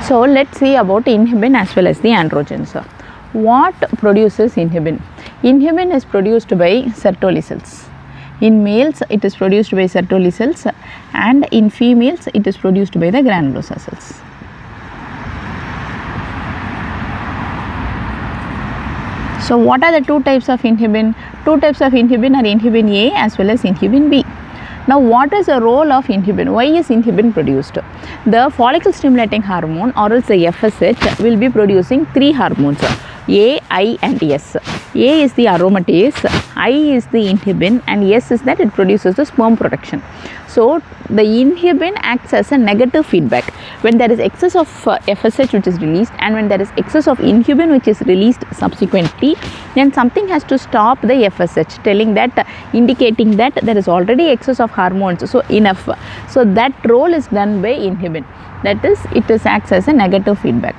So let's see about inhibin as well as the androgens. What produces inhibin? Inhibin is produced by Sertoli cells. In males it is produced by Sertoli cells, and in females it is produced by the granulosa cells. So what are the two types of inhibin? Two types of inhibin are inhibin A as well as inhibin B. Now what is the role of inhibin? Why is inhibin produced? The follicle stimulating hormone, or else the FSH, will be producing three hormones, A, I and S. A is the aromatase, I is the inhibin, and S is that it produces the sperm protection. So the inhibin acts as a negative feedback. When there is excess of FSH which is released, and when there is excess of inhibin which is released subsequently, then something has to stop the FSH, telling that, indicating that there is already excess of hormones, so enough. So that role is done by inhibin. That is, it is acts as a negative feedback.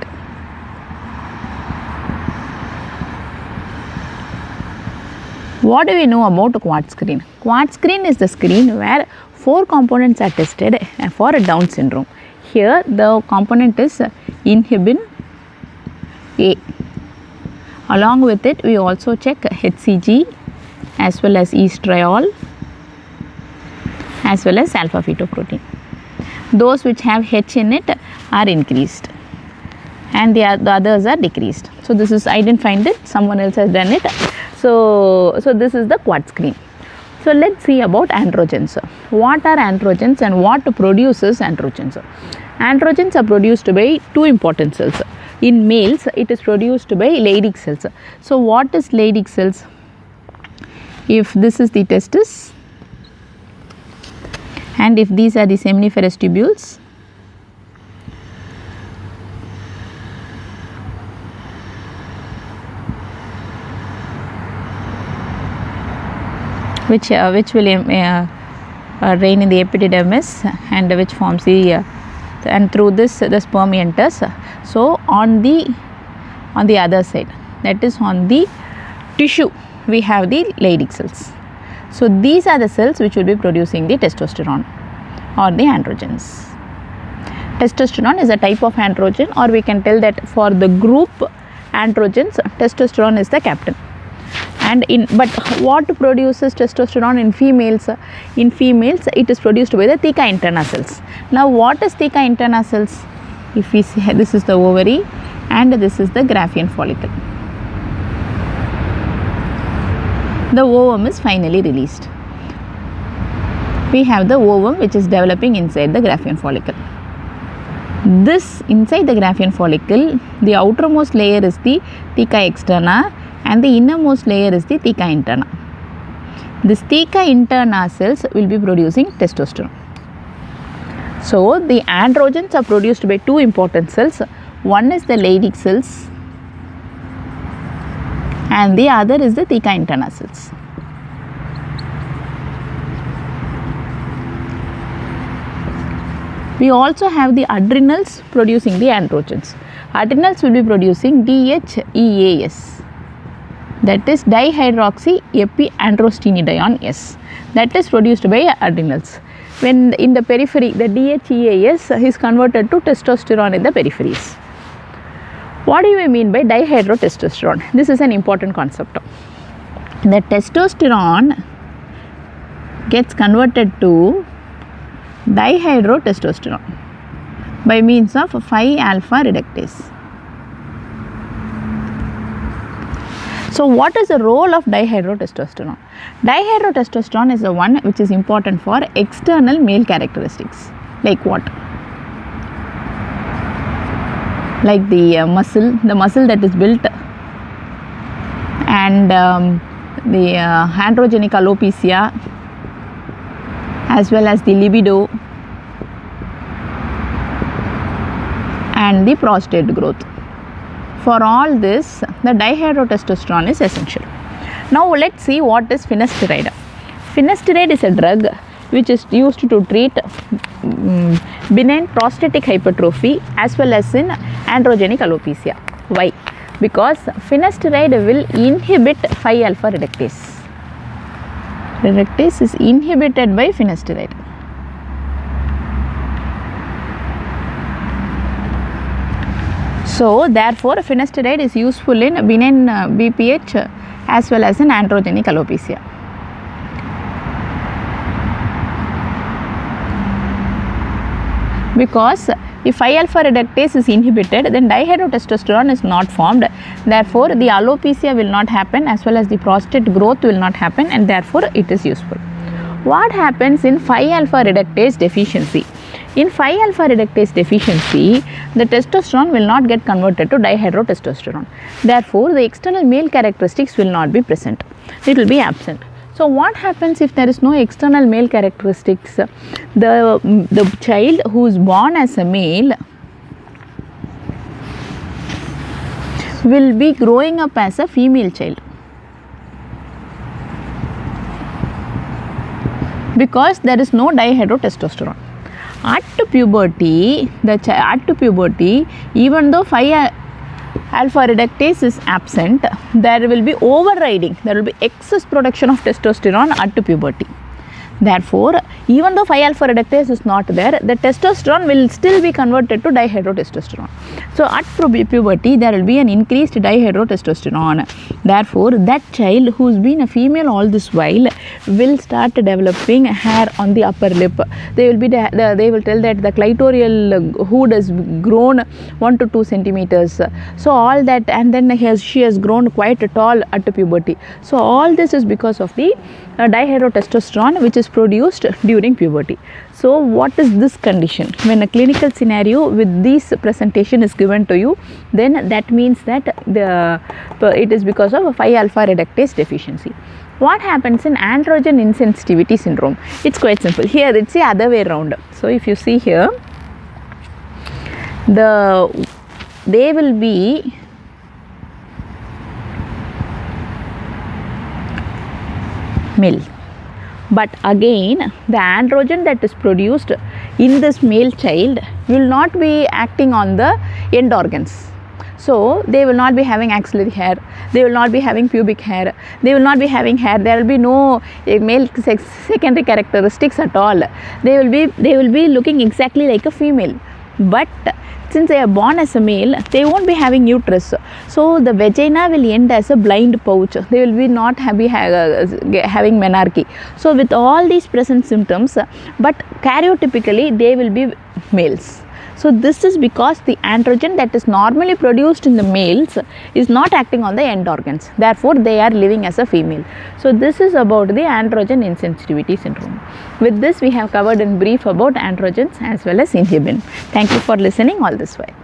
What do we know about quartz screen? Quartz screen is the screen where 4 components are tested for a Down syndrome. Here the component is inhibin A. Along with it, we also check HCG as well as estriol as well as alpha fetoprotein. Those which have H in it are increased, and the others are decreased. So this is, I didn't find it, someone else has done it. So this is the quartz screen. So let's see about androgens. What are androgens and what produces androgens? Androgens are produced by two important cells. In males, it is produced by Leydig cells. So what is Leydig cells? If this is the testis, and if these are the seminiferous tubules, which will drain in the epididymis, and which forms the and through this the sperm enters. So on the other side, that is on the tissue, we have the Leydig cells. So these are the cells which will be producing the testosterone or the androgens. Testosterone is a type of androgen, or we can tell that for the group androgens, testosterone is the captain. And but what produces testosterone in females? In females, it is produced by the theca interna cells. Now what is theca interna cells? If we see, this is the ovary and this is the Graafian follicle. The ovum is finally released. We have the ovum which is developing inside the Graafian follicle. This inside the Graafian follicle, the outermost layer is the theca externa, and the innermost layer is the theca interna. This theca interna cells will be producing testosterone. So the androgens are produced by two important cells. One is the Leydig cells and the other is the theca interna cells. We also have the adrenals producing the androgens. Adrenals will be producing DHEAS. That is dihydroxyepiandrostenedione S. That is produced by adrenals. When in the periphery, the DHEAS is converted to testosterone in the peripheries. What do you mean by dihydrotestosterone? This is an important concept. The testosterone gets converted to dihydrotestosterone by means of 5-alpha reductase. So what is the role of dihydrotestosterone? Dihydrotestosterone is the one which is important for external male characteristics. Like what? Like the muscle that is built, and the androgenic alopecia, as well as the libido and the prostate growth. For all this, the dihydrotestosterone is essential. Now let's see what is finasteride. Finasteride is a drug which is used to treat benign prostatic hypertrophy as well as in androgenic alopecia. Why? Because finasteride will inhibit 5-alpha reductase. Reductase is inhibited by finasteride. So therefore finasteride is useful in benign BPH as well as in androgenic alopecia. Because if 5-alpha reductase is inhibited, then dihydrotestosterone is not formed. Therefore, the alopecia will not happen as well as the prostate growth will not happen, and therefore it is useful. What happens in 5-alpha reductase deficiency? In 5-alpha reductase deficiency, the testosterone will not get converted to dihydrotestosterone. Therefore, the external male characteristics will not be present. It will be absent. So what happens if there is no external male characteristics? The child who is born as a male will be growing up as a female child, because there is no dihydrotestosterone. At puberty, even though 5-alpha reductase is absent, there will be overriding, there will be excess production of testosterone at puberty. Therefore, even though 5-alpha reductase is not there, the testosterone will still be converted to dihydrotestosterone. So, at puberty, there will be an increased dihydrotestosterone. Therefore, that child who has been a female all this while will start developing hair on the upper lip. They will tell that the clitoral hood has grown 1 to 2 centimeters. So, all that, and then she has grown quite tall at puberty. So, all this is because of the dihydrotestosterone which is produced during puberty. So what is this condition? When a clinical scenario with this presentation is given to you, then that means that it is because of a 5-alpha reductase deficiency. What happens in androgen insensitivity syndrome? It's quite simple. Here it's the other way around. So if you see here, they will be male, but again the androgen that is produced in this male child will not be acting on the end organs. So they will not be having axillary hair, they will not be having pubic hair, they will not be having hair, there will be no male secondary characteristics at all. They will be looking exactly like a female, but since they are born as a male, they won't be having uterus. So the vagina will end as a blind pouch. They will be not having menarche. So with all these present symptoms, but karyotypically they will be males. So this is because the androgen that is normally produced in the males is not acting on the end organs. Therefore, they are living as a female. So this is about the androgen insensitivity syndrome. With this, we have covered in brief about androgens as well as inhibin. Thank you for listening all this while.